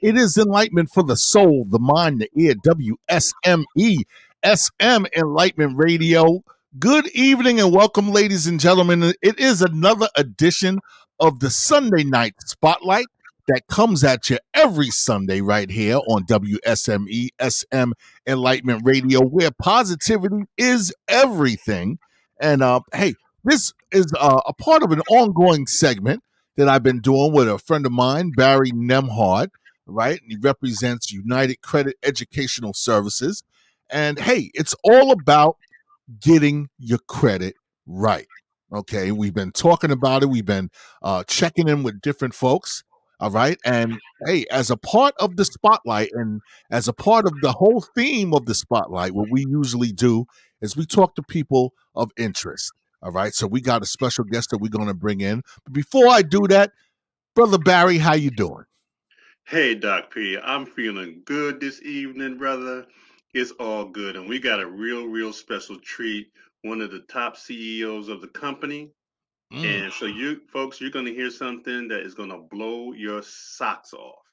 It is enlightenment for the soul, the mind, the ear. WSME, SM Enlightenment Radio. Good evening and welcome, ladies and gentlemen. It is another edition of the Sunday Night Spotlight that comes at you every Sunday right here on WSME, SM Enlightenment Radio, where positivity is everything. And hey, this is a part of an ongoing segment that I've been doing with a friend of mine, Barry Nembhard, right? And he represents United Credit Educational Services. And hey, it's all about getting your credit right. Okay, we've been talking about it. We've been checking in with different folks. All right. And hey, as a part of the spotlight and as a part of the whole theme of the spotlight, what we usually do is we talk to people of interest. All right. So we got a special guest that we're going to bring in. But before I do that, Brother Barry, how you doing? Hey, Doc P. I'm feeling good this evening, brother. It's all good. And we got a real special treat. One of the top CEOs of the company. And so you folks, you're going to hear something that is going to blow your socks off.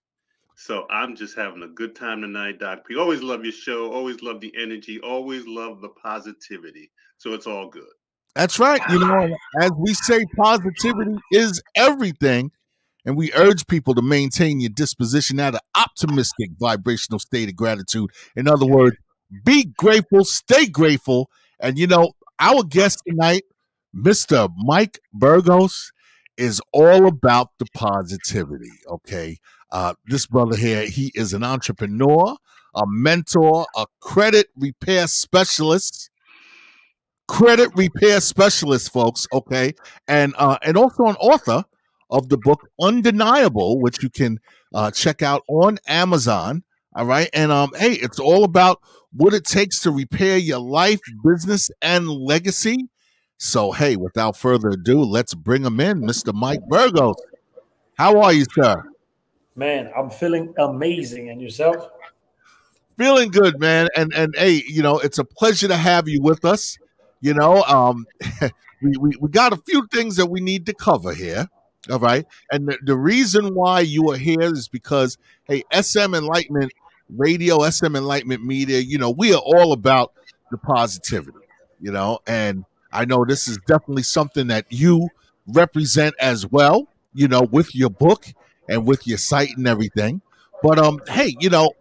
So I'm just having a good time tonight, Doc P. Always love your show. Always love the energy. Always love the positivity. So it's all good. That's right. You know, as we say, positivity is everything. And we urge people to maintain your disposition at an optimistic vibrational state of gratitude. In other words, be grateful, stay grateful. And, you know, our guest tonight, Mr. Mike Burgos, is all about the positivity, okay? This brother here, he is an entrepreneur, a mentor, a credit repair specialist, folks, okay? And also an author of the book Undeniable, which you can check out on Amazon. All right. And hey, it's all about what it takes to repair your life, business, and legacy. So, hey, without further ado, let's bring him in, Mr. Mike Burgos. How are you, sir? Man, I'm feeling amazing. And yourself? Feeling good, man. And hey, you know, it's a pleasure to have you with us. You know, we got a few things that we need to cover here. All right. And the reason why you are here is because, hey, SM Enlightenment Radio, SM Enlightenment Media, you know, we are all about the positivity, you know, and I know this is definitely something that you represent as well, you know, with your book and with your site and everything. But, hey, you know,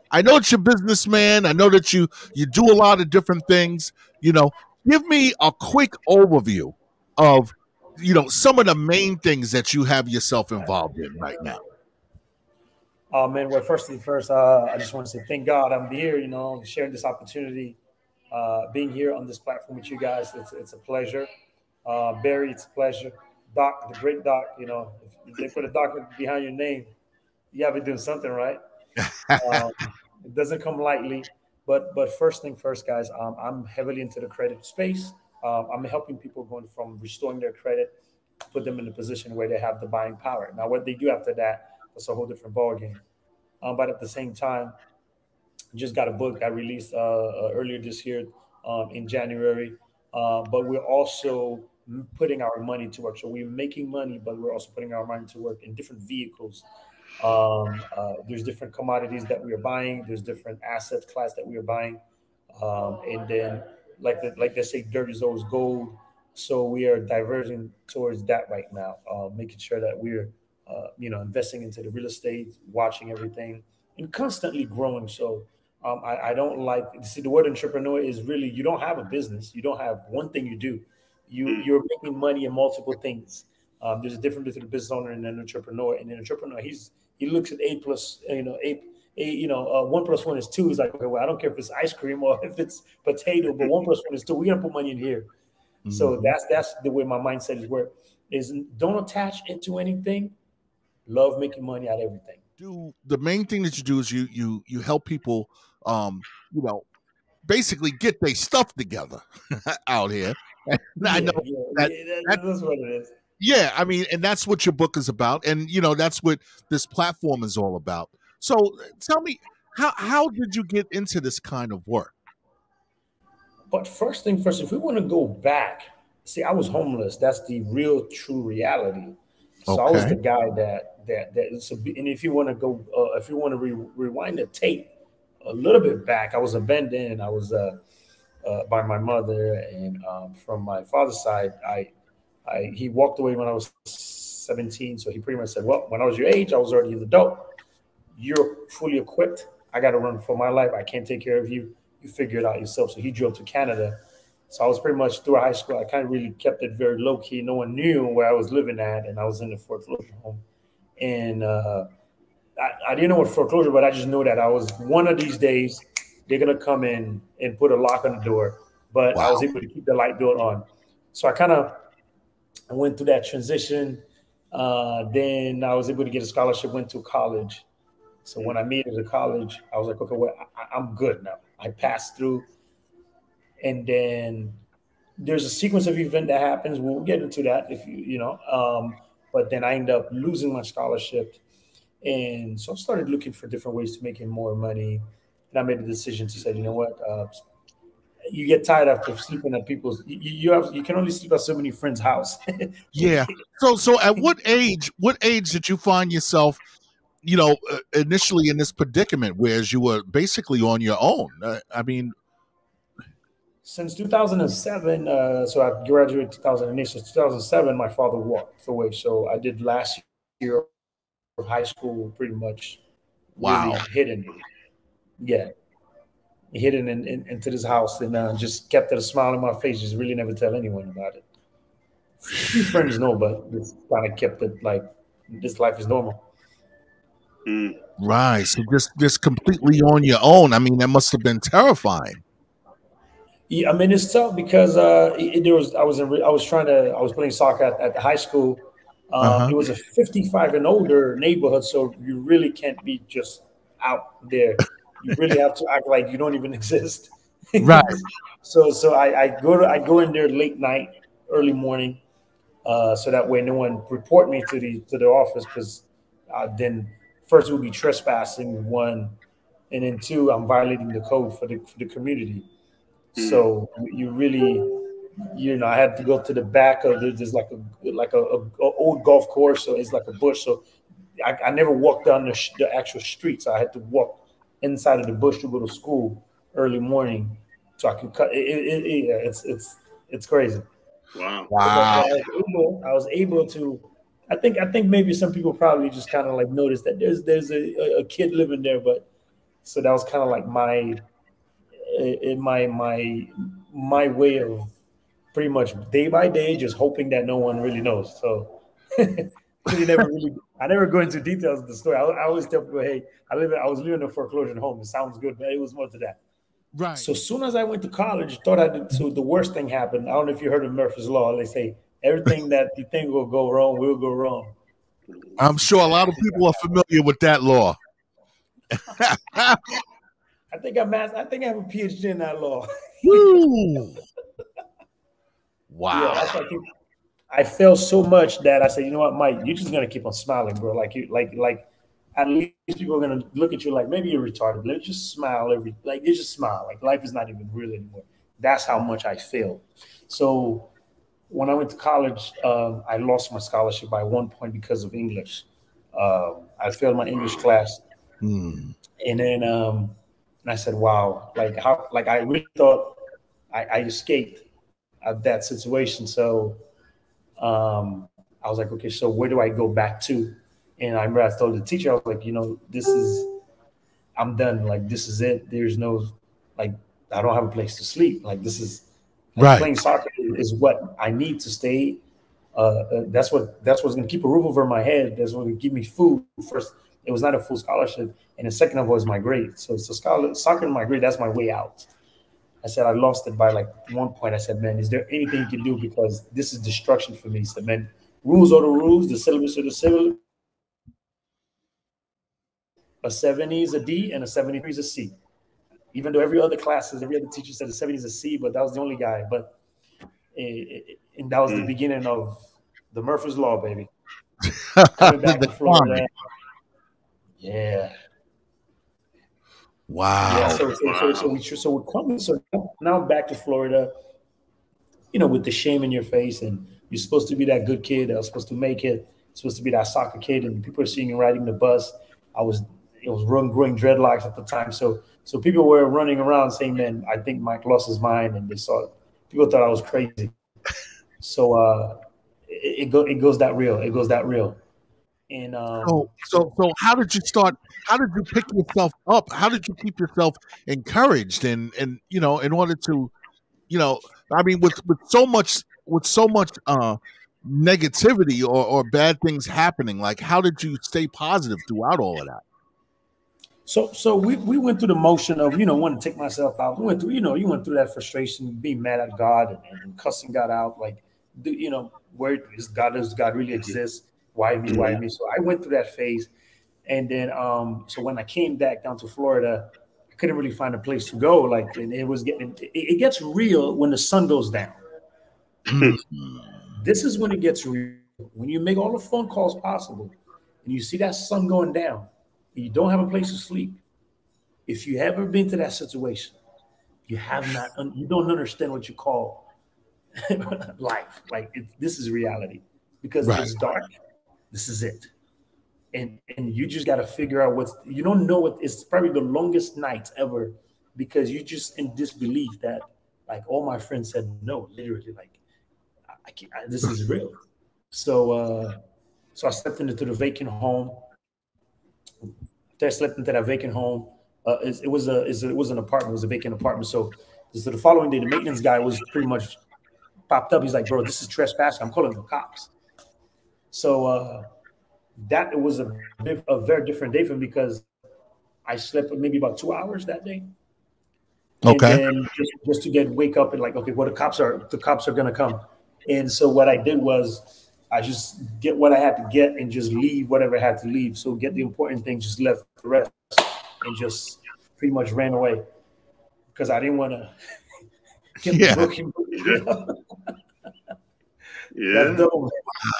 I know that you're a businessman. I know that you do a lot of different things. You know, give me a quick overview of, you know, some of the main things that you have yourself involved in right now. Oh, man. Well, first, I just want to say thank God I'm here, you know, sharing this opportunity, being here on this platform with you guys. It's a pleasure. Barry, it's a pleasure. Doc, the great Doc, you know, if they put a doctor behind your name, you have to do something right. It doesn't come lightly. But first thing first, guys, I'm heavily into the credit space. I'm helping people going from restoring their credit, put them in a position where they have the buying power. Now, what they do after that, that's a whole different ballgame. But at the same time, just got a book I released earlier this year in January. But we're also putting our money to work. So we're making money, but we're also putting our money to work in different vehicles. There's different commodities that we are buying. There's different asset class that we are buying. And then like they say, dirt is always gold. So we are diverging towards that right now, making sure that we're, investing into the real estate, watching everything, and constantly growing. So I don't see the word entrepreneur is really, you don't have a business. You don't have one thing you do. You're making money in multiple things. There's a difference between a business owner and an entrepreneur. And an entrepreneur, he looks at 1 + 1 is 2. He's like, okay, well, I don't care if it's ice cream or if it's potato, but 1 + 1 is 2. We're gonna put money in here. Mm-hmm. So that's the way my mindset is work. Is don't attach it to anything. Love making money out of everything. The main thing that you do is you help people, basically get their stuff together out here. I know that's what it is. Yeah, I mean, and that's what your book is about, and that's what this platform is all about. So, tell me, how did you get into this kind of work? But first thing first, if we want to go back, see, I was homeless. That's the real, true reality. So I was the guy that. So, and if you want to go, if you want to rewind the tape a little bit back, I was abandoned. I was by my mother, and from my father's side, he walked away when I was 17. So he pretty much said, "Well, when I was your age, I was already an adult. You're fully equipped. I got to run for my life. I can't take care of you. You figure it out yourself." So he drove to Canada. So I was pretty much through high school. I kind of really kept it very low key. No one knew where I was living at, and I was in the foreclosure home. And I didn't know what foreclosure, but I just knew that I was one of these days they're gonna come in and put a lock on the door. But I was able to keep the light bill on. So I kind of went through that transition. Then I was able to get a scholarship, went to college. So when I made it to college, I was like, okay, well, I'm good now. I passed through. And then there's a sequence of event that happens. We'll get into that if you know. But then I ended up losing my scholarship. And so I started looking for different ways to making more money. And I made the decision to say, you know what? You get tired after sleeping at people's. You can only sleep at so many friends' house. Yeah. So at what age did you find yourself, initially in this predicament, whereas you were basically on your own? I mean, since 2007, so I graduated 2008. So 2007, my father walked away. So I did last year of high school pretty much really hidden. Yeah. Hidden into this house and just kept a smile on my face. Just really never tell anyone about it. A few friends know, but just kind of kept it like this life is normal. Right. So just completely on your own. I mean, that must have been terrifying. Yeah, I mean it's tough because I was playing soccer at the high school. It was a 55 and older neighborhood, so you really can't be just out there. You really have to act like you don't even exist. Right. So I go in there late night, early morning, so that way no one report me to the office, because then first it would be trespassing, one, and then two, I'm violating the code for the community. So you really, I had to go to the back of there's like a old golf course, so it's like a bush. So I never walked down the actual streets. I had to walk inside of the bush to go to school early morning, so I could cut. It's crazy. Wow. But I was able to. I think maybe some people probably just kind of like noticed that there's a kid living there, but so that was kind of like my way of pretty much day by day just hoping that no one really knows. So I never go into details of the story. I always tell people, hey, I was living in a foreclosure home. It sounds good, but it was more to that. Right. So as soon as I went to college, so the worst thing happened. I don't know if you heard of Murphy's Law. They say everything that you think will go wrong will go wrong. I'm sure a lot of people are familiar with that law. I think I have a PhD in that law. Woo. Wow. Yeah, I felt so much that I said, you know what, Mike, you're just gonna keep on smiling, bro. Like at least people are gonna look at you like maybe you're retarded. Let's just smile you just smile. Like life is not even real anymore. That's how much I feel. So when I went to college, I lost my scholarship by 1 point because of English. I failed my English class, and then and I said, wow, I really thought I escaped that situation. So I was like, okay, so where do I go back to? And I remember I told the teacher, I was like, I'm done. Like, this is it. There's no, I don't have a place to sleep. Like, this is playing soccer is what I need to stay. That's what's going to keep a roof over my head. That's what's going to give me food. First, it was not a full scholarship. And the second of all is my grade. So soccer and my grade, that's my way out. I said, I lost it by 1 point. I said, man, is there anything you can do? Because this is destruction for me. He said, man, rules are the rules. The syllabus are the syllabus. A 70 is a D and a 73 is a C. Even though every other teacher said a 70 is a C, but that was the only guy. But and that was the beginning of the Murphy's Law, baby. Coming back to Florida. Yeah. Wow. Yeah, so we're coming. So now I'm back to Florida, with the shame in your face, and you're supposed to be that good kid that was supposed to make it. supposed to be that soccer kid, and people are seeing me riding the bus. It was growing dreadlocks at the time, so people were running around saying, "Man, I think Mike lost his mind," and people thought I was crazy. So it goes that real. It goes that real. And so how did you start? How did you pick yourself up? How did you keep yourself encouraged and in order to, I mean, with so much negativity or bad things happening, like how did you stay positive throughout all of that? So we went through the motion of wanting to take myself out. We went through you went through that frustration, being mad at God and cussing God out, like where does God really exist? Why me? Why me? So I went through that phase, and then so when I came back down to Florida, I couldn't really find a place to go. Like, and it gets real when the sun goes down. This is when it gets real. When you make all the phone calls possible, and you see that sun going down, and you don't have a place to sleep. If you ever been to that situation, you don't understand what you call life. Like this is reality because it's dark. This is it. And you just got to figure out you don't know it's probably the longest night ever because you just in disbelief that like all my friends said no, literally, like this is real. So I stepped into the vacant home. After I slept into that vacant home, it was an apartment. It was a vacant apartment. So the following day, the maintenance guy was pretty much popped up. He's like, "Bro, this is trespassing. I'm calling the cops." So that was a very different day for me because I slept maybe about 2 hours that day. Okay. And then just to wake up and like, okay, well, the cops are gonna come. And so what I did was I just get what I had to get and just leave whatever I had to leave. So get the important things, just left the rest, and just pretty much ran away because I didn't want to get the booking. That's double.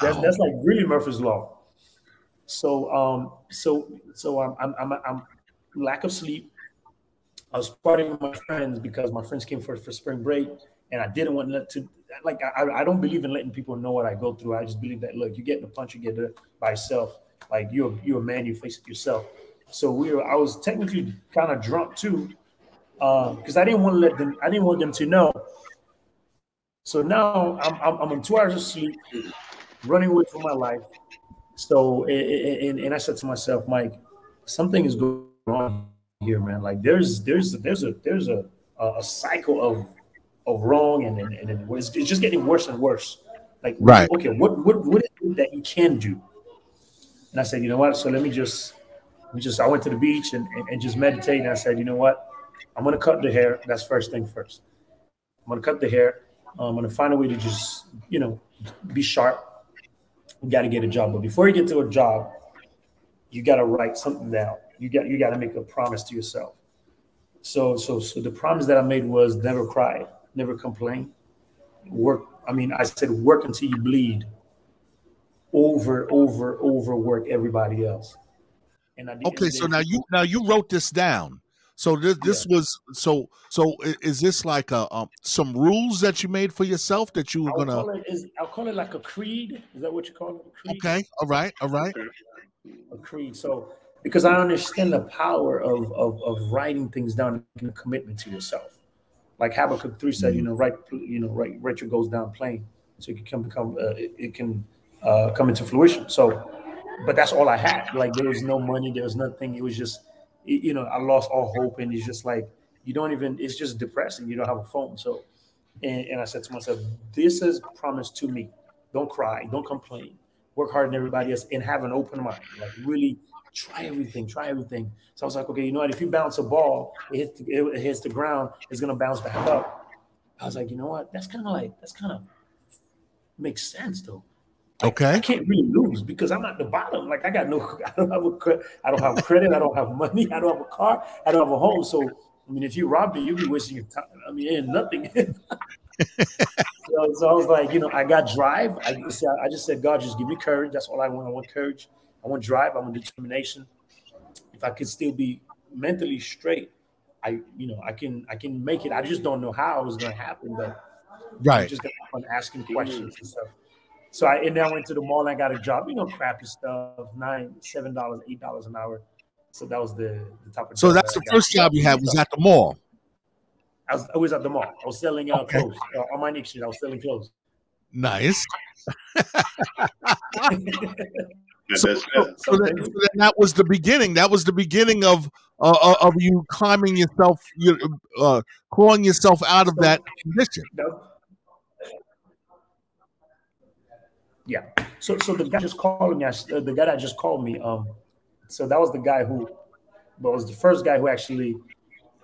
That's like really Murphy's Law. So I'm lack of sleep. I was partying with my friends because my friends came for spring break, and I didn't want to I don't believe in letting people know what I go through. I just believe that look, you get in a punch, you get it by yourself. Like you're a man, you face it yourself. So I was technically kind of drunk too, because I didn't want them to know. So now I'm on 2 hours of sleep, running away from my life. So and I said to myself, Mike, something is going on here, man. Like there's a cycle of wrong, and it's just getting worse and worse. Like, okay, what is it that you can do? And I said, you know what? So let me just I went to the beach and just meditate. And I said, you know what? I'm gonna cut the hair. That's first thing first. I'm gonna cut the hair. I'm gonna find a way to just be sharp. You got to get a job, but before you get to a job, you got to write something down. You got to make a promise to yourself. So the promise that I made was never cry, never complain, work. I mean, I said work until you bleed. Overwork everybody else. And I did. Okay, so now you wrote this down. So this was so is this like some rules that you made for yourself that you were gonna? I'll call it like a creed. Is that what you call it? A creed? Okay, all right. A creed. So because I understand the power of writing things down and a commitment to yourself. Like Habakkuk 3 said, write your goals down plain so it can come into fruition. So, but that's all I had. Like there was no money, there was nothing. It was just. I lost all hope, and it's just like it's just depressing. You don't have a phone. So, and I said to myself, this is promised to me. Don't cry, don't complain, work harder than everybody else, and have an open mind. Like really try everything. So I was like, okay, you know what? If you bounce a ball, it hits the ground, it's gonna bounce back up. I was like, you know what? That's kind of makes sense though. Okay. I can't really lose because I'm at the bottom. Like I don't have credit. I don't have money. I don't have a car. I don't have a home. So I mean, if you rob me, you'd be wasting your time. I mean, ain't nothing. So I was like, I got drive. I just said, God, just give me courage. That's all I want. I want courage. I want drive. I want determination. If I could still be mentally straight, I can make it. I just don't know how it was going to happen, but right. I just got on asking questions and stuff. So and then I went to the mall and I got a job, crappy stuff, $7, $8 an hour. So that was the type of So job that's that the I got. first job you had was at the mall. I was at the mall. I was selling clothes on my next street. I was selling clothes. Nice. So then that was the beginning. That was the beginning of you climbing yourself, clawing yourself out of that condition. Yeah. So the guy just called me. The guy that just called me. So that was the guy was the first guy who actually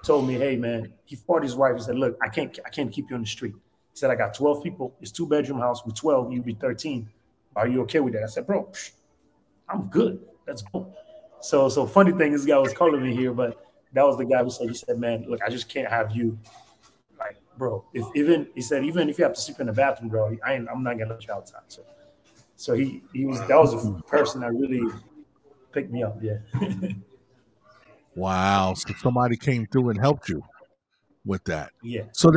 told me, "Hey, man," he fought his wife. He said, "Look, I can't keep you on the street." He said, "I got 12 people. It's 2-bedroom house with 12. You'll be 13. Are you okay with that?" I said, "Bro, I'm good. Let's go." So funny thing, this guy was calling me here, but that was the guy who said, he said, "Man, look, I just can't have you. Like, bro, even if you have to sleep in the bathroom, bro, I'm not gonna let you outside." So that was the person that really picked me up. Yeah. Wow. So somebody came through and helped you with that. Yeah. So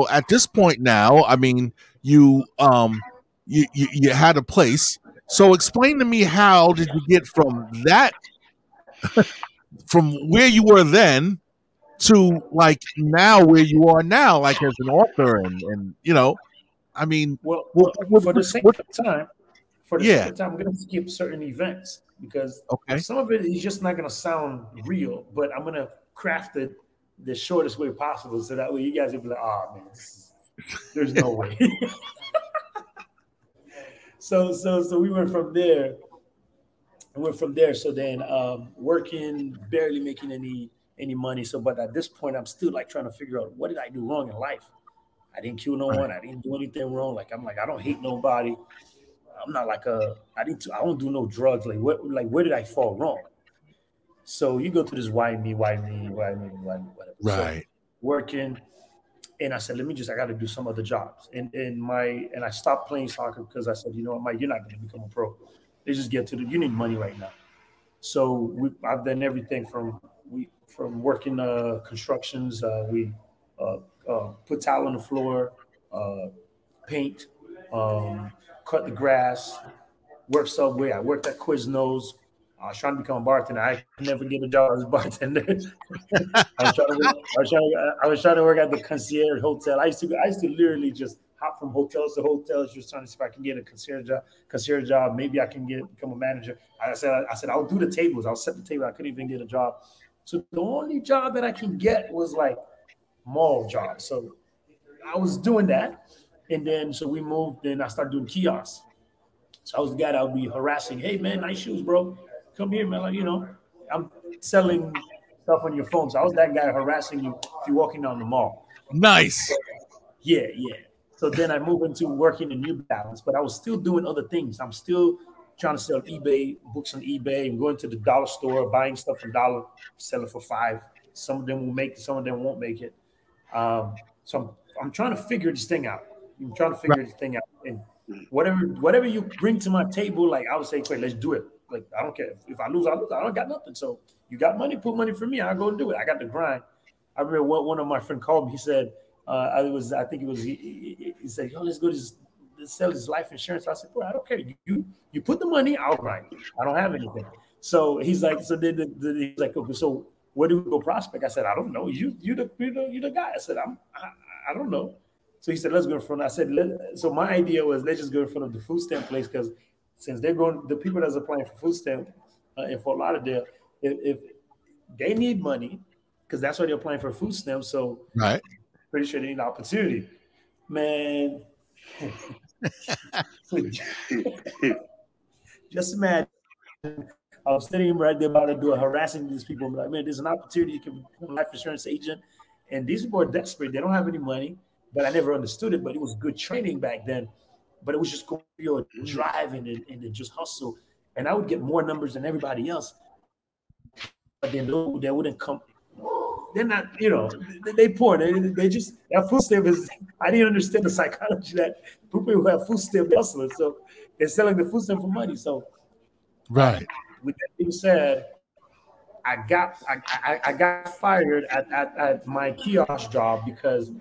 at this point now, I mean, you had a place. So explain to me, how did you get from that, from where you were then to like now where you are now, like as an author and I mean, for the sake of time, I'm going to skip certain events because some of it is just not going to sound real, but I'm going to craft it the shortest way possible so that way you guys will be like, "Oh man, there's no way." So we went from there. So then working, barely making any money. So, but at this point, I'm still like trying to figure out, what did I do wrong in life? I didn't kill no one. I didn't do anything wrong. I don't hate nobody. I'm not like I don't do no drugs. Where did I fall wrong? So you go to this why me, whatever. Right. So working, and I said, I got to do some other jobs. And I stopped playing soccer because I said, you know what, Mike, you're not going to become a pro. They just get to you need money right now. So I've done everything from working constructions. We put tile on the floor, paint, cut the grass, work Subway. I worked at Quiznos. I was trying to become a bartender. I could never get a job as a bartender. I was trying to work at the concierge hotel. I used to literally just hop from hotels to hotels, just trying to see if I can get a concierge job. Maybe I can become a manager. I said I'll do the tables. I'll set the table. I couldn't even get a job. So the only job that I can get was like mall job. So I was doing that, and then so we moved. Then I started doing kiosks. So I was the guy that would be harassing. "Hey man, nice shoes, bro. Come here, man." I'm selling stuff on your phone. So I was that guy harassing you if you're walking down the mall. Nice. Yeah. So then I moved into working in New Balance, but I was still doing other things. I'm still trying to sell eBay books on eBay and going to the dollar store, buying stuff from $1, selling for $5. Some of them will make it, some of them won't make it. So I'm trying to figure this thing out. And whatever you bring to my table, like I would say, "Quick, let's do it." Like I don't care if I lose, I lose. I don't got nothing. So you got money, put money for me. I'll go and do it. I got the grind. I remember one of my friends called me. He said, he said, "Yo, let's sell this life insurance." I said, "Bro, I don't care. You put the money, I'll grind. I don't have anything." So he's like, he's like, "Okay, so where do we go prospect?" I said, "I don't know. You the guy." I said, I don't know. So he said, "Let's go in front." I said, so my idea was, let's just go in front of the food stamp place, because since the people that's applying for food stamp in Fort Lauderdale, if they need money, because that's why they're applying for food stamp. So right, pretty sure they need an opportunity, man. Just imagine, I was sitting right there about to do harassing these people. I'm like, man, there's an opportunity. You can become a life insurance agent, and these people are desperate. They don't have any money, but I never understood it. But it was good training back then. But it was just your driving and just hustle, and I would get more numbers than everybody else. But then they wouldn't come. They're not, they poor. They just, that food stamp is, I didn't understand the psychology that people who have food stamp hustlers. So they're selling the food stamp for money. So, right. With that being said, I got fired at my kiosk job because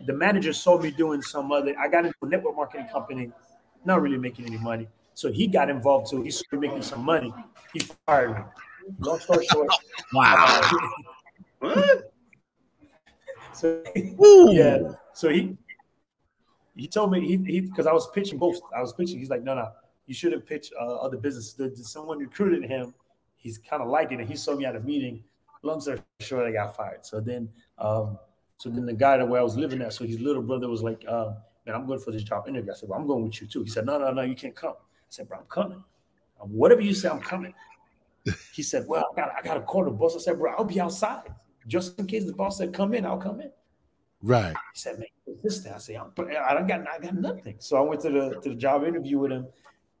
the manager saw me doing some other. I got into a network marketing company, not really making any money. So he got involved too. He started making some money. He fired me. Long story short. Wow. What? So Ooh. yeah. So he told me because I was pitching both. I was pitching. He's like, no, you shouldn't pitch other businesses. Someone recruited him. He's kind of liked it, and he saw me at a meeting. Long story short, I got fired. So then the guy where I was living at, so his little brother was like, man, I'm going for this job interview. I said, well, I'm going with you too. He said, no, you can't come. I said, bro, I'm coming. Whatever you say, I'm coming. He said, well, I got to call the boss. I said, bro, I'll be outside. Just in case the boss said, come in, I'll come in. Right. He said, man, what's this thing? I said, I got nothing. So I went to the job interview with him,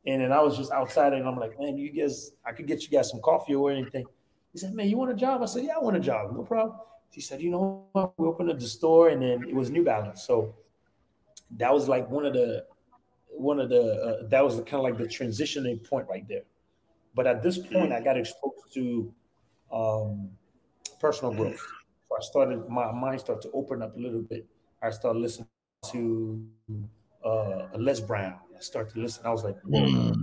and then I was just outside, and I'm like, man, I could get you guys some coffee or anything. He said, man, you want a job? I said, yeah, I want a job. No problem. He said, you know what? We opened up the store, and then it was New Balance. So that was like that was kind of like the transitioning point right there. But at this point, I got exposed to personal growth. So my mind started to open up a little bit. I started listening to Les Brown. I started to listen. I was like, whoa,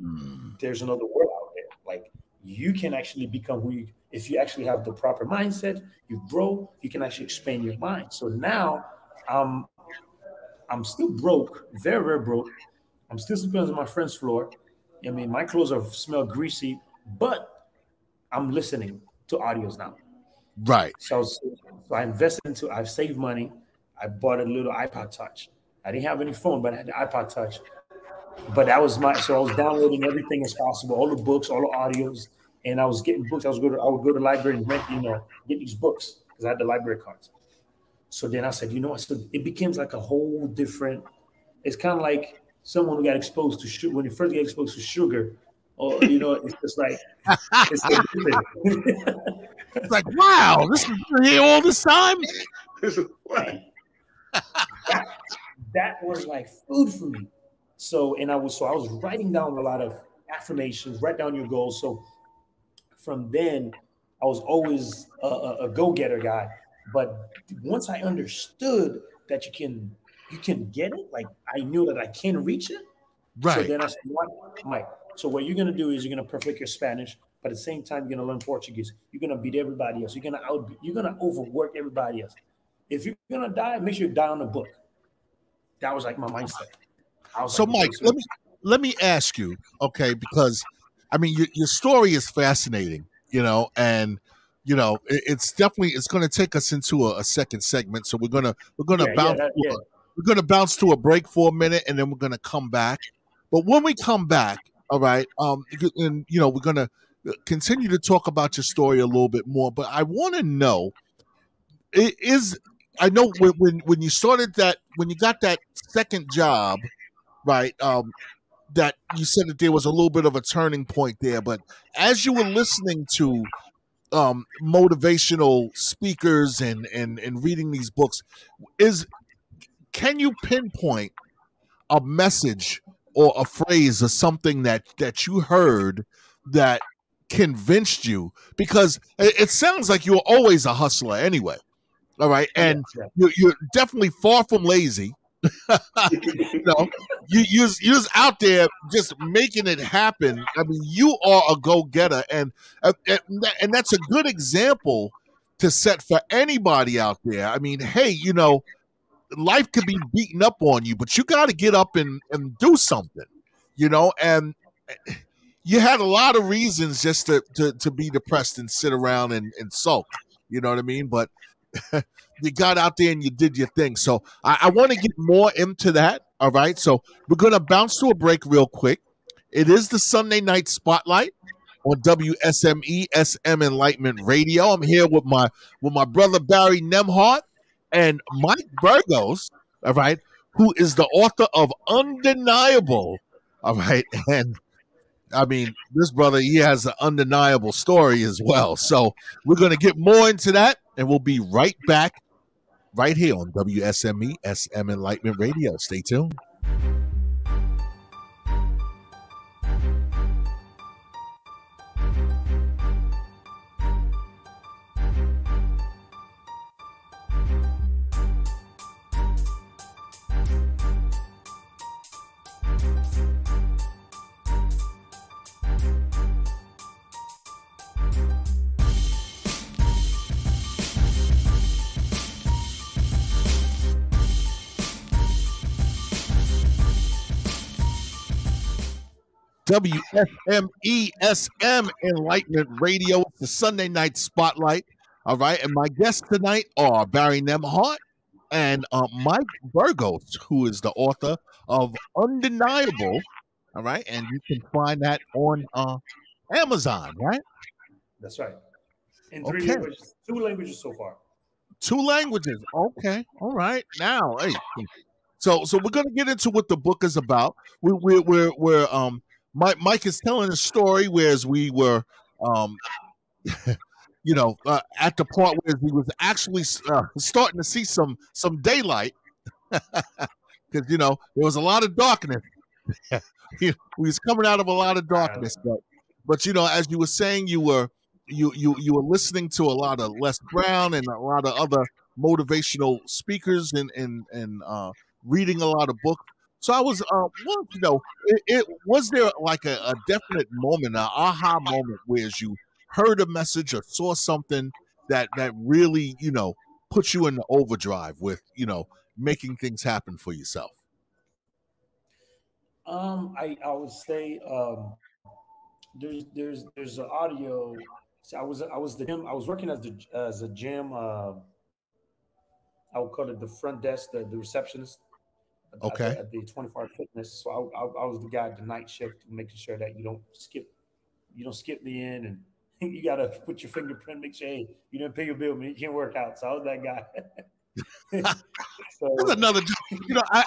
there's another world out there. Like, you can actually become who if you actually have the proper mindset, you grow, you can actually expand your mind. So now I'm still broke, very, very broke. I'm still sleeping on my friend's floor. I mean, my clothes smell greasy, but I'm listening to audios now. Right. So I invested I've saved money. I bought a little iPod Touch. I didn't have any phone, but I had the iPod Touch. But that was so I was downloading everything as possible, all the books, all the audios, and I was getting books. I would go to the library and rent, get these books because I had the library cards. So then I said, so it becomes like a whole different. It's kind of like someone who got exposed to sugar when you first get exposed to sugar, or it's just like it's so different. It's like, wow, this has been here all this time. That was like food for me. So I was writing down a lot of affirmations, write down your goals. So from then, I was always a go-getter guy. But once I understood that you can get it, like I knew that I can reach it. Right. So then I said, Mike, so what you're gonna do is you're gonna perfect your Spanish, but at the same time you're gonna learn Portuguese. You're gonna beat everybody else. You're gonna overwork everybody else. If you're gonna die, make sure you die on the book. That was like my mindset. So Mike, let me ask you, okay, because I mean your story is fascinating, and it's going to take us into a second segment. So we're gonna bounce to a break for a minute, and then we're gonna come back. But when we come back, all right, and we're gonna continue to talk about your story a little bit more. But I want to know, I know when you started when you got that second job, right? That you said that there was a little bit of a turning point there, but as you were listening to motivational speakers and reading these books, can you pinpoint a message or a phrase or something that you heard that convinced you? Because it sounds like you were always a hustler anyway. All right. And you're definitely far from lazy. You're out there just making it happen. I mean, you are a go-getter, and that's a good example to set for anybody out there. I mean, hey, life could be beating up on you, but you got to get up and do something, and you had a lot of reasons just to be depressed and sit around and sulk, you know what I mean? But you got out there and you did your thing. So I want to get more into that. All right. So we're going to bounce to a break real quick. It is the Sunday Night Spotlight on WSME SM Enlightenment Radio. I'm here with my brother Barry Nembhard and Mike Burgos, all right, who is the author of Undeniable. All right. And I mean, this brother, he has an undeniable story as well. So we're going to get more into that, and we'll be right back right here on WSME SM Enlightenment Radio. Stay tuned. WSMESM Enlightenment Radio. It's the Sunday night spotlight. All right. And my guests tonight are Barry Nembhard and Mike Burgos, who is the author of Undeniable. All right. And you can find that on Amazon, right? That's right. In 3 Okay. languages, 2 languages so far. 2 languages. Okay. All right. Now, hey. So we're gonna get into what the book is about. We're Mike is telling a story, whereas we were at the part where he was actually starting to see some daylight, because there was a lot of darkness. We was coming out of a lot of darkness, but as you were saying, you were listening to a lot of Les Brown and a lot of other motivational speakers and reading a lot of books. So I was wanting to know, was there like a definite moment, an aha moment, where you heard a message or saw something that really put you in the overdrive with making things happen for yourself? I would say there's an audio. So I was the gym. I was working as a gym. I would call it the front desk, the receptionist Okay. at the 24-hour fitness. So I was the guy at the night shift, making sure that you don't skip me in, and you gotta put your fingerprint, make sure, hey, you didn't pay your bill, man, you can't work out. So I was that guy. So That's another. I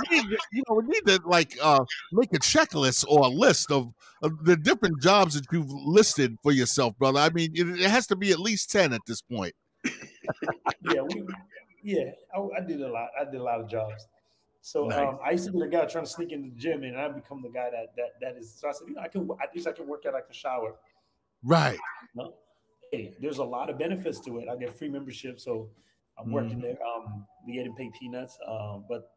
need we need to make a checklist or a list of the different jobs that you've listed for yourself, brother. I mean, it has to be at least 10 at this point. I did a lot. I did a lot of jobs. So Nice. I used to be the guy trying to sneak into the gym, and I become the guy that is. So I said, at least I can work out. I can shower. Right. Hey, there's a lot of benefits to it. I get free membership, so I'm working there. We getting paid peanuts, but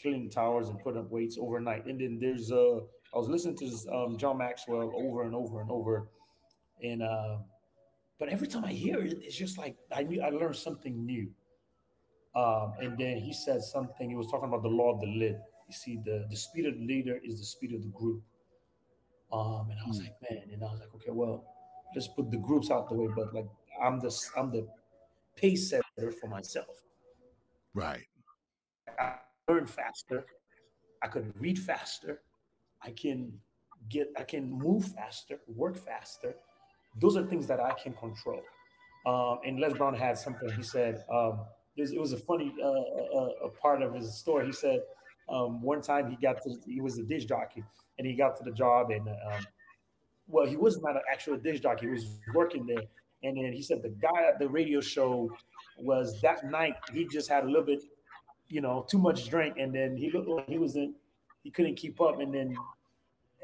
cleaning towers and putting up weights overnight. And then there's I was listening to John Maxwell over and over and over, and but every time I hear it, it's just like I learned something new. And then he said something. He was talking about the law of the lid. You see, the speed of the leader is the speed of the group. And I was like, man, and I was like, okay, well, let's put the groups out the way, but like I'm the pace setter for myself. Right. I learn faster. I could read faster. I can move faster, work faster. Those are things that I can control. And Les Brown had something. He said it was a funny a part of his story. He said one time he was a dish jockey, and he got to the job, and well, he was not an actual dish jockey. He was working there, and then he said the guy at the radio show was that night. He just had a little bit, too much drink, and then he looked like he couldn't keep up, and then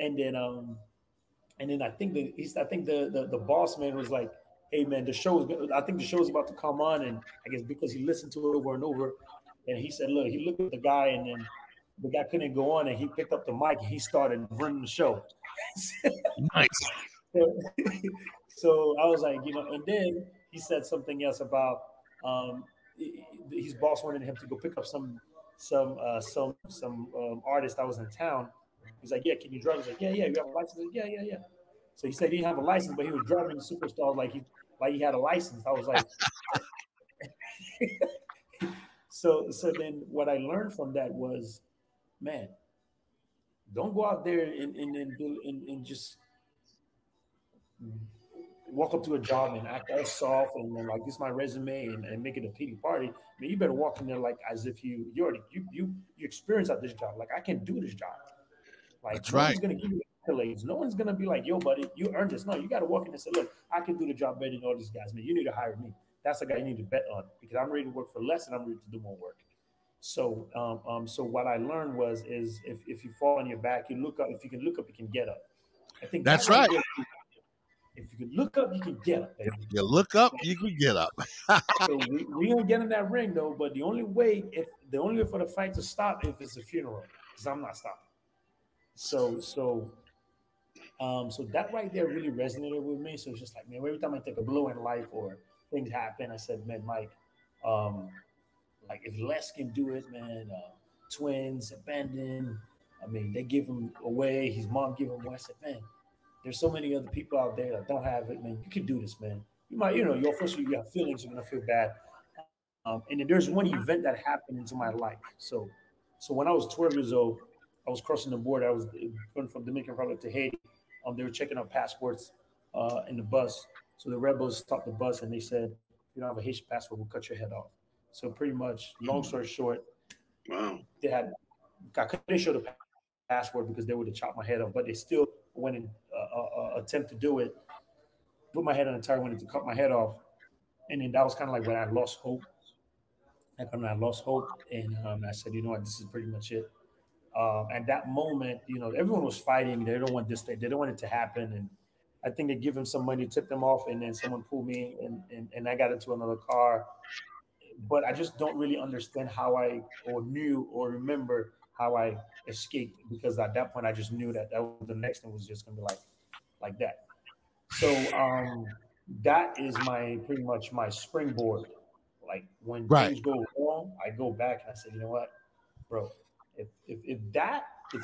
I think the boss man was like, "Hey man, I think the show's about to come on," and I guess because he listened to it over and over, and he said, "Look," he looked at the guy, and then the guy couldn't go on, and he picked up the mic and he started running the show. Nice. So I was like, and then he said something else about his boss wanted him to go pick up some artist that was in town. He's like, "Yeah, can you drive?" He's like, "Yeah, you have a license?" Like, yeah. So he said he didn't have a license, but he was driving the superstar like he had a license. I was like, so then what I learned from that was, man, don't go out there and just walk up to a job and act all soft and then like, this is my resume, and make it a pity party. I mean, you better walk in there like as if you experience at this job. Like, I can do this job. Like, that's no right. one's gonna give you accolades. No one's gonna be like, "Yo, buddy, you earned this." No, you got to walk in and say, "Look, I can do the job better than all these guys, man. You need to hire me." That's the guy you need to bet on, because I'm ready to work for less and I'm ready to do more work. So, so what I learned is if you fall on your back, you look up. If you can look up, you can get up. I think that's right. If you can look up, you can get up. Baby. If you look up, you can get up. So we gonna get in that ring though. But the only way for the fight to stop if it's a funeral, because I'm not stopping. So that right there really resonated with me. So it's just like, man, every time I take a blow in life or things happen, I said, man, Mike, like if Les can do it, man, twins, abandoned, I mean, they give him away. His mom gave him away. I said, man, there's so many other people out there that don't have it, man. You can do this, man. You might, your first you have feelings, you're gonna feel bad. And then there's one event that happened into my life. So when I was 12 years old, I was crossing the border. I was going from Dominican Republic to Haiti. They were checking out passports in the bus. So the rebels stopped the bus and they said, "If you don't have a Haitian passport, we'll cut your head off." So pretty much, long story short, Wow. they had I couldn't show the passport because they would have chopped my head off, but they still went and attempt to do it. Put my head on the tire, wanted to cut my head off, and then that was kind of like when I lost hope. Like when I lost hope, and I said, you know what, this is pretty much it. At that moment, everyone was fighting. They don't want this. They don't want it to happen. And I think they give him some money, tip them off, and then someone pulled me, and I got into another car. But I just don't really understand how I or knew or remember how I escaped because at that point I just knew that the next thing was just gonna be like that. So that is my pretty much my springboard. Like when Right. things go wrong, I go back and I said, you know what, bro, if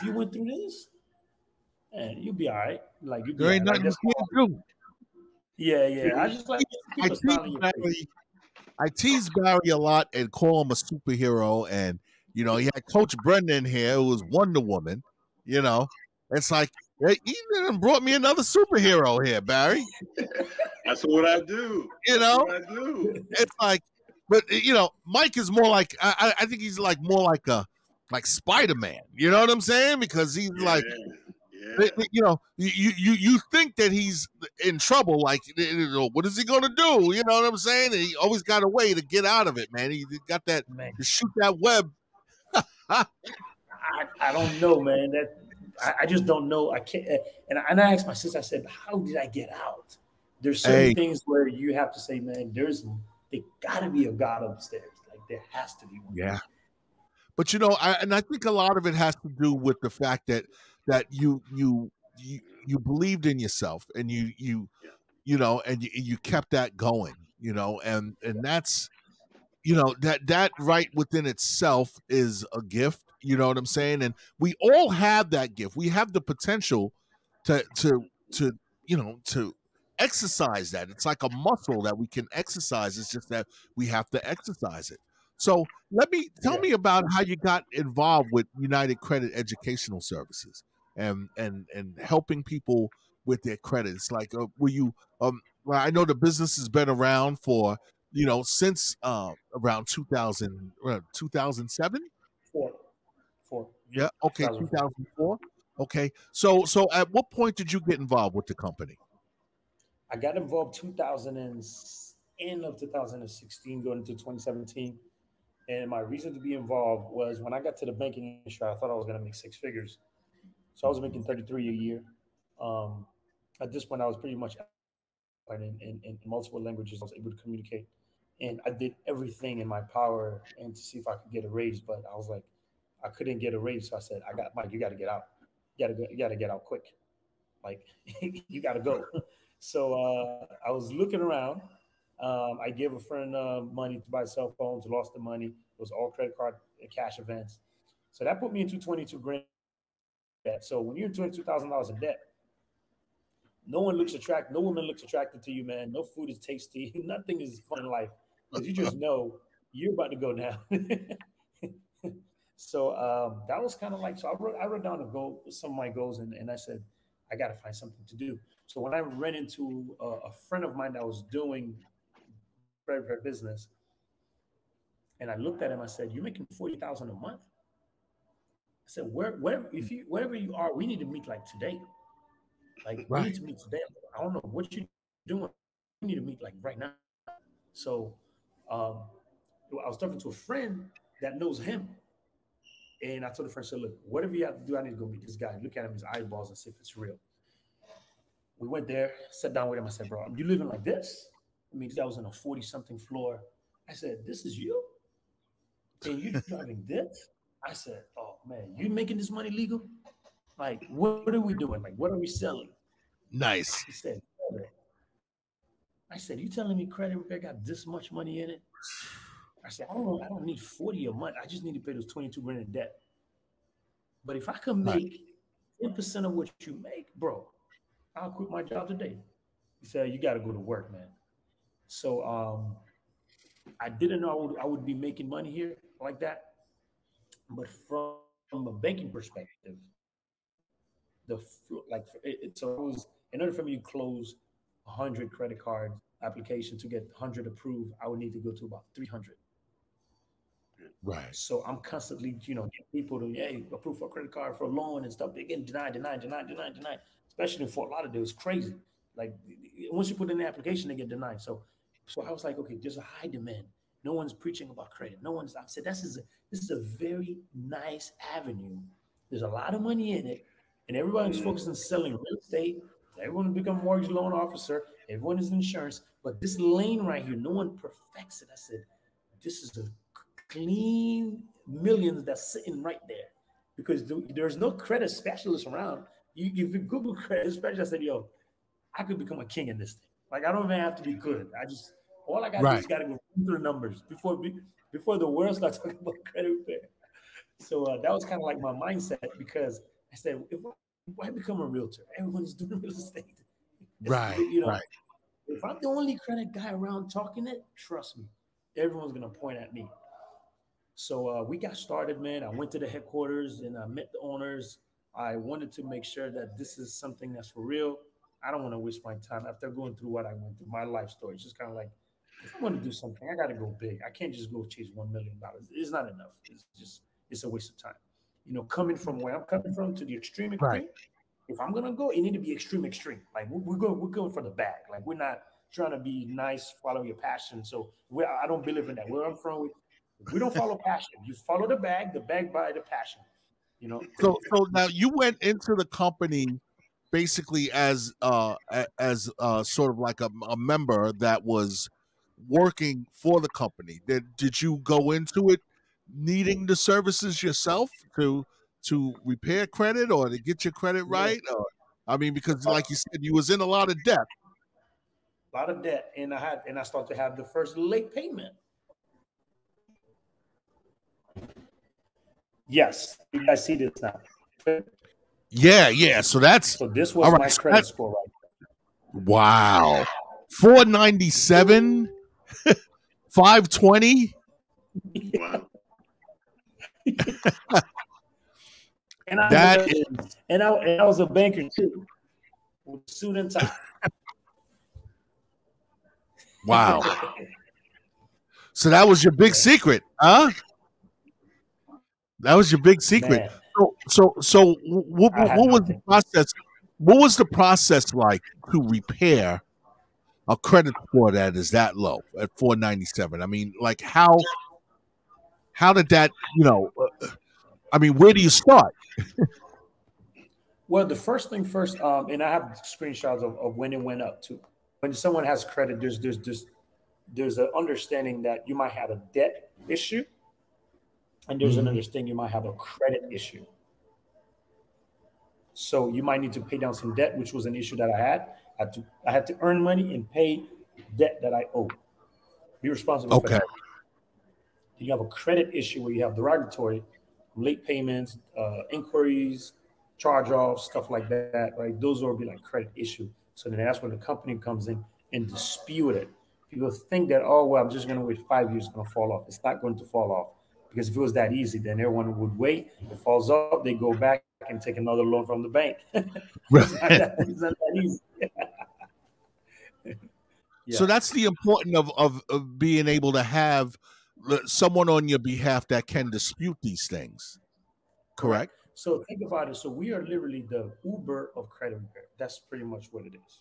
you went through this, and you'll be all right. Like you'll be There all ain't right. Like nothing you that's can't do. yeah. I just like I keep a tease smile on your face. Barry. I tease Barry a lot and call him a superhero. And he had Coach Brendan here, who was Wonder Woman. It's like he even brought me another superhero here, Barry. That's what I do. That's what I do. It's like, but Mike is more like I think he's like more like Spider-Man. You know what I'm saying? Because he's like. Yeah. You think that he's in trouble. Like, what is he going to do? You know what I'm saying? And he always got a way to get out of it, man. He got that Man, to shoot that web. I don't know, man. I just don't know. I can't. And I asked my sister. I said, "How did I get out?" There's certain things where you have to say, "Man, there got to be a God upstairs. Like there has to be one." Yeah. But I think a lot of it has to do with the fact that you believed in yourself and and you kept that going, and that's that right within itself is a gift. You know what I'm saying? And we all have that gift. We have the potential to to exercise that. It's like a muscle that we can exercise. It's just that we have to exercise it. So tell me about how you got involved with United Credit Educational Services and helping people with their credit. It's like, were you well, I know the business has been around for since around 2007. Four. Yeah. Okay. 2004. Okay. So at what point did you get involved with the company? I got involved end of 2016, going into 2017. And my reason to be involved was when I got to the banking industry, I thought I was going to make six figures. So I was making 33 a year. At this point, I was pretty much in multiple languages. I was able to communicate, and I did everything in my power and to see if I could get a raise. But I was like, I couldn't get a raise, so I said, Mike, you got to get out. You got to get out quick. Like you got to go. So I was looking around. I gave a friend money to buy cell phones. Lost the money. It was all credit card and cash events. So that put me into 22 grand debt. So when you're in $22,000 in debt, no woman looks attracted to you, man. No food is tasty. Nothing is fun in life because you just know you're about to go down. So that was kind of like, so I wrote down some of my goals, and I said, I got to find something to do. So when I ran into a friend of mine that was doing credit business, and I looked at him, I said, "You're making 40,000 a month." I said, wherever you are, we need to meet like today. Like we need to meet today. I don't know what you're doing. We need to meet like right now. So I was talking to a friend that knows him. And I told the friend, I said, look, whatever you have to do, I need to go meet this guy. Look at him, his eyeballs, and see if it's real. We went there, sat down with him. I said, bro, you living like this? I mean, I was on a 40-something floor. I said, this is you? And you driving this? I said, oh, man, you making this money legal? Like, what are we doing? Like, what are we selling? Nice. He said, I said, you telling me credit repair got this much money in it? I said, I don't need 40 a month. I just need to pay those 22 grand in debt. But if I can make 10% of what you make, bro, I'll quit my job today. He said, you got to go to work, man. So I didn't know I would be making money here like that. But from a banking perspective, so it was, in order for me to close 100 credit card applications to get 100 approved, I would need to go to about 300. Right. So I'm constantly, getting people to, hey, approve for a credit card for a loan and stuff. They're getting denied, denied, denied, denied, denied. Especially in Fort Lauderdale, it's crazy. Like once you put in the application, they get denied. So I was like, okay, there's a high demand. No one's preaching about credit. No one's. I said, this is a very nice avenue. There's a lot of money in it, and everybody's focused on selling real estate. Everyone will become a mortgage loan officer. Everyone is insurance. But this lane right here, no one perfects it. I said, this is a clean millions that's sitting right there because there's no credit specialist around. If you Google credit specialist, I said, yo, I could become a king in this thing. Like I don't even have to be good. All I got to do is got to go through the numbers before the world starts talking about credit repair. So that was kind of like my mindset because I said, if I become a realtor, everyone's doing real estate. Right. If I'm the only credit guy around talking it, trust me, everyone's gonna point at me. So we got started, man. I went to the headquarters and I met the owners. I wanted to make sure that this is something that's for real. I don't want to waste my time after going through what I went through, my life story. It's just kind of like, if I want to do something, I got to go big. I can't just go chase $1 million. It's not enough. It's a waste of time. Coming from where I'm coming from to the extreme. If I'm gonna go, it need to be extreme. Like we're going for the bag. Like we're not trying to be nice, follow your passion. So I don't believe in that. Where I'm from, we don't follow passion. You follow the bag by the passion. So now you went into the company basically as sort of like a member that was working for the company. Did you go into it needing the services yourself to repair credit or to get your credit right? Or, I mean, because like you said, you was in a lot of debt. And I started to have the first late payment. Yes, you guys see this now. Yeah. So this was my credit score right there. Wow. 497, 520. Wow. And I was a banker too, with suit and tie. Wow. So that was your big secret, huh? That was your big secret. Man. So what was the process? What was the process like to repair a credit score that is that low at 497? I mean, like how did that? I mean, where do you start? Well, the first thing first, and I have screenshots of when it went up too. When someone has credit, there's an understanding that you might have a debt issue. And there's an understanding you might have a credit issue. So you might need to pay down some debt, which was an issue that I had. I had to earn money and pay debt that I owe. Be responsible for that. You have a credit issue where you have derogatory, late payments, inquiries, charge-offs, stuff like that. Right? Those will be like credit issue. So then that's when the company comes in and dispute it. People think that, oh, well, I'm just going to wait 5 years, it's going to fall off. It's not going to fall off. Because if it was that easy, then everyone would wait. If it falls off, they go back and take another loan from the bank. It's not that easy. Yeah. So that's the importance of being able to have someone on your behalf that can dispute these things. Correct? So think about it. So we are literally the Uber of credit repair. That's pretty much what it is.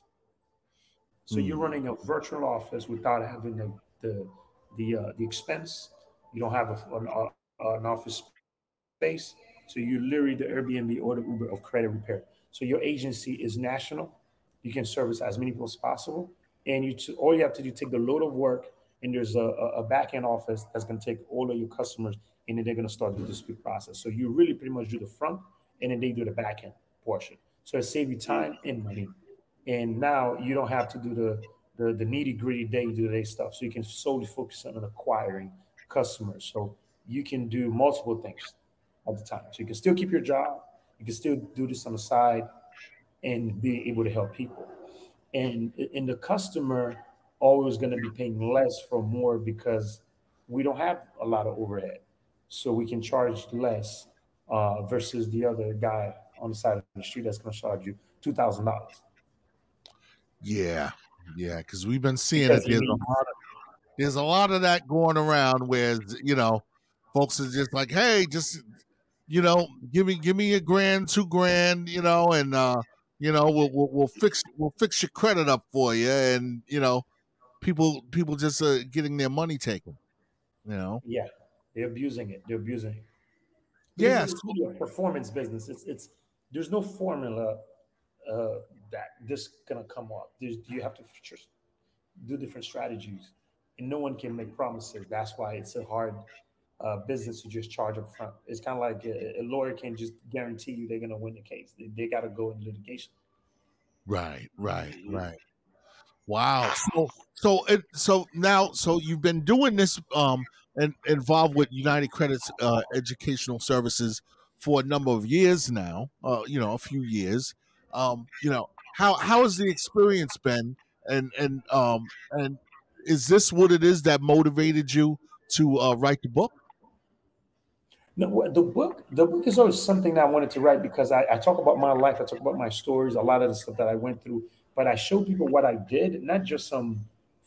So you're running a virtual office without having the expense. You don't have an office space. So you're literally the Airbnb or the Uber of credit repair. So your agency is national. You can service as many people as possible. And all you have to do is take the load of work, and there's a back-end office that's going to take all of your customers, and then they're going to start the dispute process. So you really pretty much do the front, and then they do the back-end portion. So it saves you time and money. And now you don't have to do the nitty-gritty day-to-day stuff. So you can solely focus on acquiring customers. So you can do multiple things. at the time. So you can still keep your job, you can still do this on the side, and be able to help people. And the customer always going to be paying less for more because we don't have a lot of overhead, so we can charge less versus the other guy on the side of the street that's going to charge you $2,000 Yeah, yeah, because we've been seeing it. because he needs. There's a lot of that going around where folks are just like, hey, just give me a grand, 2 grand, and we'll fix your credit up for you, and people just getting their money taken. Yeah, they're abusing it. They're abusing it because Yes. it's really a performance business. It's there's no formula that this gonna come off. You have to do different strategies, and no one can make promises. That's why it's a hard business to just charge up front. It's kind of like a lawyer can't just guarantee you they're gonna win the case. They got to go in litigation. Right. Wow. So you've been doing this and involved with United Credit's educational services for a number of years now. A few years. How has the experience been? And is this what it is that motivated you to write the book? No, the book is always something that I wanted to write because I talk about my life, I talk about my stories, a lot of the stuff that I went through, but I show people what I did, not just some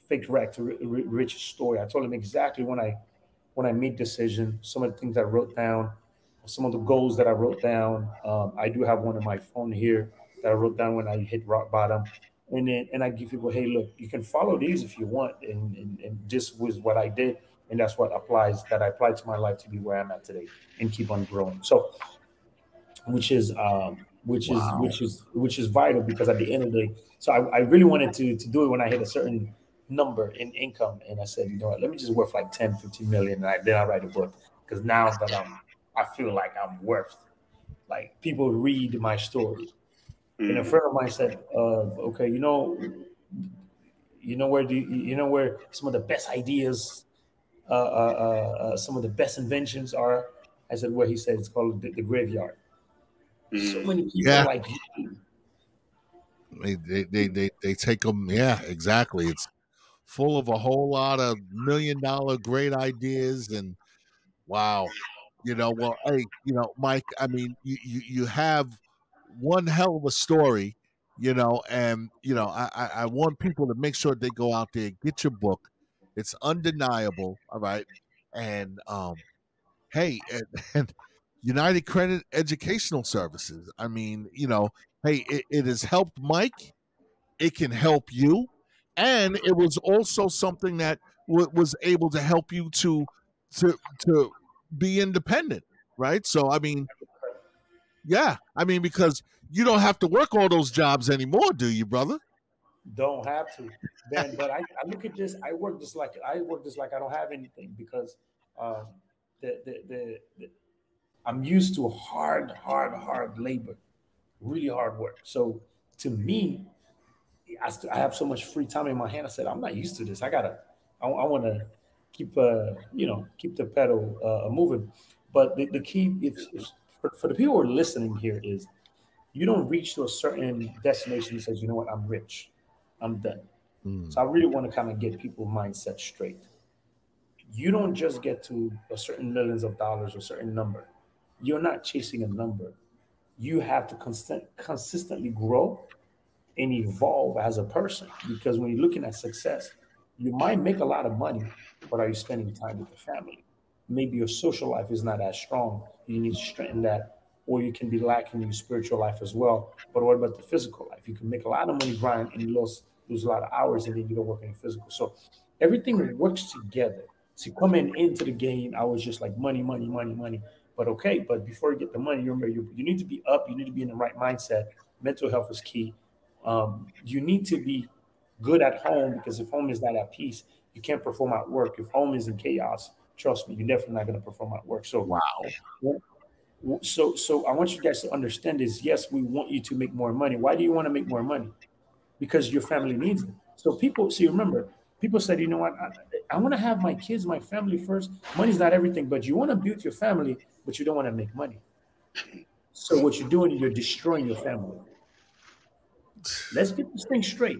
fake wreck to rich story. I told them exactly when I made decision, some of the things I wrote down, some of the goals that I wrote down. I do have one on my phone here that I wrote down when I hit rock bottom. And I give people, hey, look, you can follow these if you want. And this was what I did. And that's what I applied to my life to be where I'm at today and keep on growing. So, which is vital because at the end of the day, so I really wanted to do it when I hit a certain number in income. And I said, you know what, let me just worth like 10, 15 million. And then I write a book because now that I feel like I'm worth, like people read my story. And a friend of mine said, okay, where some of the best ideas, some of the best inventions are. I said, where he said it's called the graveyard. So many people like you. They take them. Yeah, exactly. It's full of a whole lot of $1 million great ideas, and wow. Well, hey, Mike, I mean, you have one hell of a story, and I want people to make sure they go out there, get your book. It's undeniable, all right. And hey, and United Credit Educational Services. I mean, hey, it has helped Mike. It can help you, and it was also something that was able to help you to be independent, right? So I mean, yeah, I mean, because you don't have to work all those jobs anymore, do you, brother? Don't have to, Ben. But I look at this. I work just like I don't have anything because um, the I'm used to hard labor, really hard work. So to me, I have so much free time in my hand. I said, I'm not used to this. I want to keep, keep the pedal moving. But the key, if for the people who are listening here, is you don't reach to a certain destination that says, you know what, I'm rich, I'm done. So I really want to kind of get people's mindset straight. You don't just get to a certain millions of dollars or certain number. You're not chasing a number. You have to consistently grow and evolve as a person. Because when you're looking at success, you might make a lot of money, but are you spending time with the family? Maybe your social life is not as strong. You need to strengthen that, or you can be lacking in your spiritual life as well. But what about the physical life? You can make a lot of money grind and you lose a lot of hours, and then you don't work in the physical. So everything works together. So coming into the game, I was just like money, money, money, money. But okay, but before you get the money, you remember you need to be up. You need to be in the right mindset. Mental health is key. You need to be good at home because if home is not at peace, you can't perform at work. If home is in chaos, trust me, you're definitely not going to perform at work. So, wow. So I want you guys to understand this. Yes, we want you to make more money. Why do you want to make more money? Because your family needs it. So remember, people said, you know what, I want to have my kids, my family first. Money's not everything, but you want to build your family. but you don't want to make money. So what you're doing, you're destroying your family. Let's get this thing straight.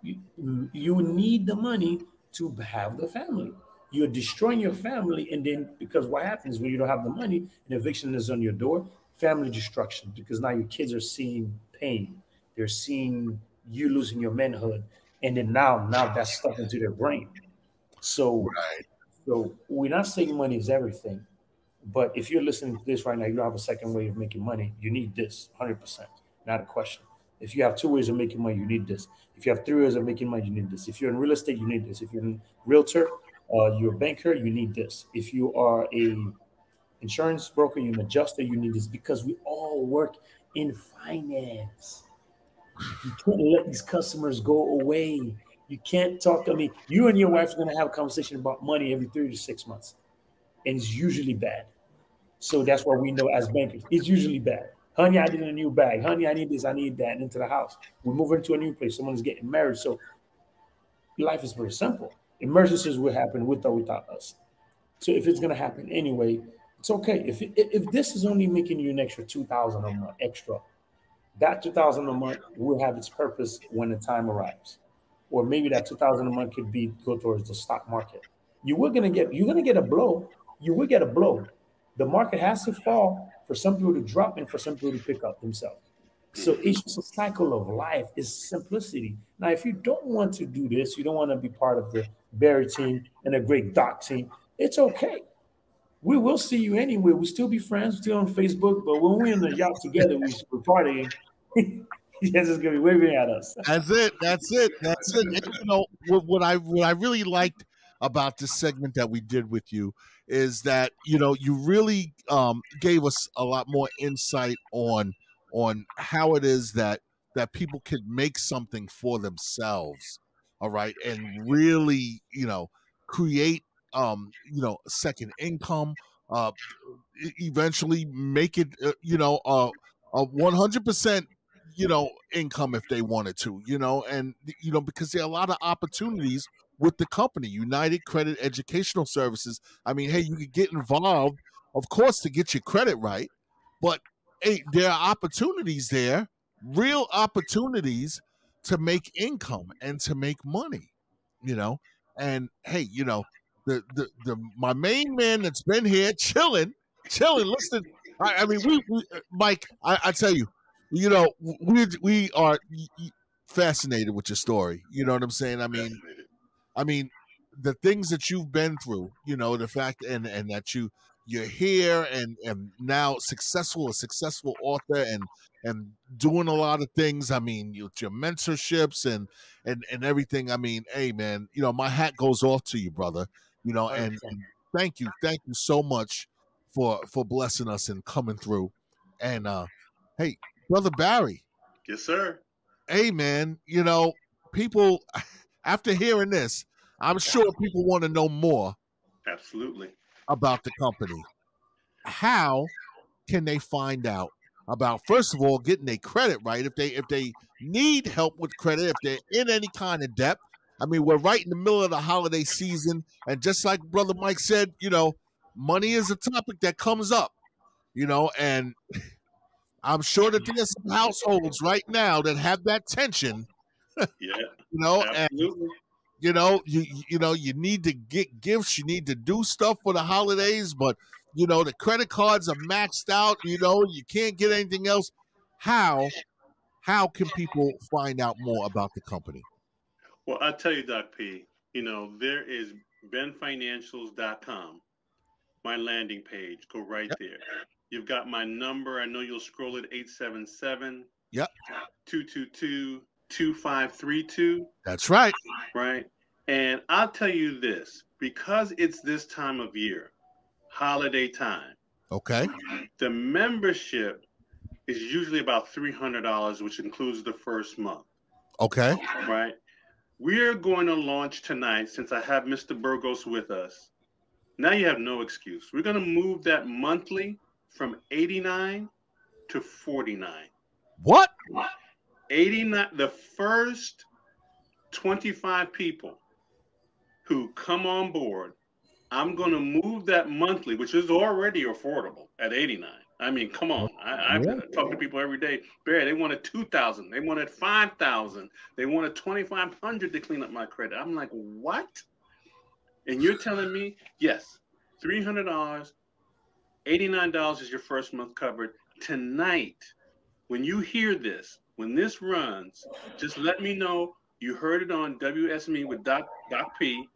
You need the money to have the family. You're destroying your family, and then because what happens when you don't have the money, and eviction is on your door, family destruction. Because now your kids are seeing pain, they're seeing you losing your manhood, and then now that's stuck into their brain. So, Right. so we're not saying money is everything, but if you're listening to this right now, you don't have a second way of making money. You need this 100%, not a question. If you have two ways of making money, you need this. If you have three ways of making money, you need this. If you're in real estate, you need this. If you're a realtor, you're a banker, you need this. If you are a insurance broker, you're an adjuster, you need this because we all work in finance. You can't let these customers go away. You can't talk to me. You and your wife are going to have a conversation about money every 3 to 6 months, and it's usually bad. So that's why we know as bankers, it's usually bad. Honey, I need a new bag. Honey, I need this, I need that into the house. We're moving to a new place. Someone's getting married. So life is very simple. Emergencies will happen with or without us. So if it's going to happen anyway, it's okay. If this is only making you an extra 2,000 a month extra, that 2,000 a month will have its purpose when the time arrives. Or maybe that 2,000 a month could be go towards the stock market. You're gonna get a blow. You will get a blow. The market has to fall for some people to drop and for some people to pick up themselves. So Mhm. it's just a cycle of life. It's simplicity. Now, if you don't want to do this, you don't want to be part of the Barry team and a great Doc team, it's okay. We will see you anyway. We still be friends, still on Facebook, but when we're in the yacht together, we're partying. You guys is gonna be waving at us. That's it. That's it. That's it. And, what I really liked about this segment that we did with you is that you really gave us a lot more insight on how it is that people can make something for themselves. All right, and really create second income. Eventually make it a 100% income if they wanted to, and because there are a lot of opportunities with the company United Credit Educational Services. I mean, hey, you could get involved, of course, to get your credit right, but hey, there are opportunities there, real opportunities to make income and to make money, you know and hey, the my main man that's been here chilling. Listen, I mean, we Mike, I tell you, we are fascinated with your story. You know what I'm saying? Fascinated. I mean, the things that you've been through, the fact and that you're here and now successful, a successful author and doing a lot of things. I mean, your mentorships and everything. I mean, hey man, my hat goes off to you, brother. And thank you so much for blessing us and coming through. And hey, brother Barry, Yes, sir. hey man, people after hearing this, I'm sure people want to know more Absolutely. about the company. How can they find out about, first of all, getting their credit right? If they need help with credit, if they're in any kind of debt. I mean, we're right in the middle of the holiday season, and just like Brother Mike said, money is a topic that comes up. And I'm sure that there's some households right now that have that tension. Yeah, And absolutely. you need to get gifts, you need to do stuff for the holidays, but the credit cards are maxed out, you can't get anything else. How can people find out more about the company? Well, I tell you, Doc P, there is benfinancials.com, my landing page. Go right Yep. there. You've got my number. I know you'll scroll it 877 Yep, 222 2532. that's right. Right? And I'll tell you this, because it's this time of year, holiday time, Okay. the membership is usually about $300, which includes the first month. Okay. Right? We're going to launch tonight, since I have Mr. Burgos with us. Now you have no excuse. We're going to move that monthly from 89 to 49. What? 89, the first 25 people who come on board, I'm going to move that monthly, which is already affordable at 89. I mean, come on. I've talked to people every day. Barry, they wanted 2,000. They wanted 5,000. They wanted 2,500 to clean up my credit. I'm like, what? And you're telling me, yes, $300, $89 is your first month covered. Tonight, when you hear this, when this runs, just let me know you heard it on WSME with Doc P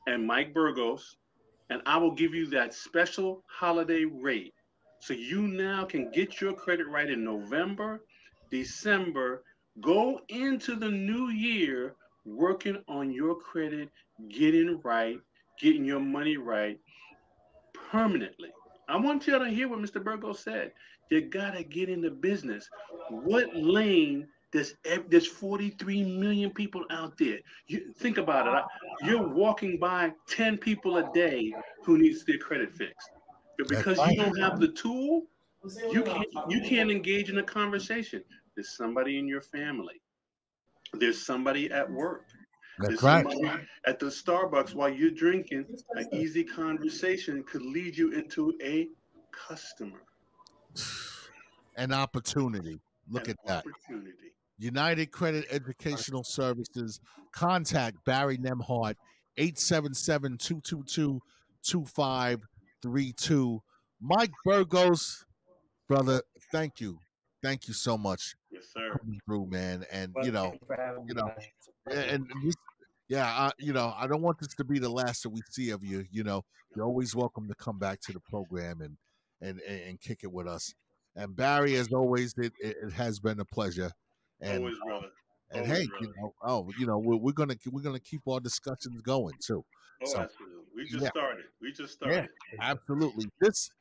and Mike Burgos, and I will give you that special holiday rate. So you now can get your credit right in November, December, go into the new year working on your credit, getting right, getting your money right permanently. I want you to hear what Mr. Burgos said. You gotta get into business. What lane there's 43 million people out there. You think about it. You're walking by 10 people a day who needs their credit fixed. But because you don't have the tool, you can't engage in a conversation. There's somebody in your family. There's somebody at work. There's somebody at the Starbucks while you're drinking. An easy conversation could lead you into a customer. An opportunity. Look at that. United Credit Educational Services. Contact Barry Nembhard, 877-222-2532. Mike Burgos, brother, thank you. Thank you so much. Yes, sir. Coming through, man. And, Well, you know, thank you for having me, man. and this, I don't want this to be the last that we see of you. You know, you're always welcome to come back to the program and kick it with us. And Barry, as always, it has been a pleasure. And, always, brother. And always, hey, brother. We're gonna keep our discussions going too. So, absolutely. We just started. Yeah, absolutely. This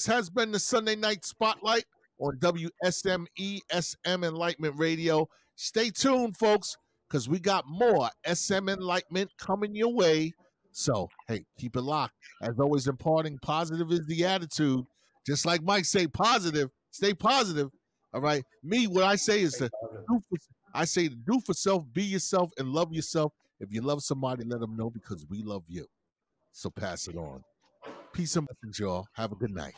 has been the Sunday Night Spotlight on WSME SM Enlightenment Radio. Stay tuned, folks, because we got more SM Enlightenment coming your way. So, hey, keep it locked. As always, imparting positive is the attitude. Just like Mike say, positive, stay positive. All right. Me, what I say is to do for self, be yourself, and love yourself. If you love somebody, let them know because we love you. So pass it on. Peace and blessings, y'all. Have a good night.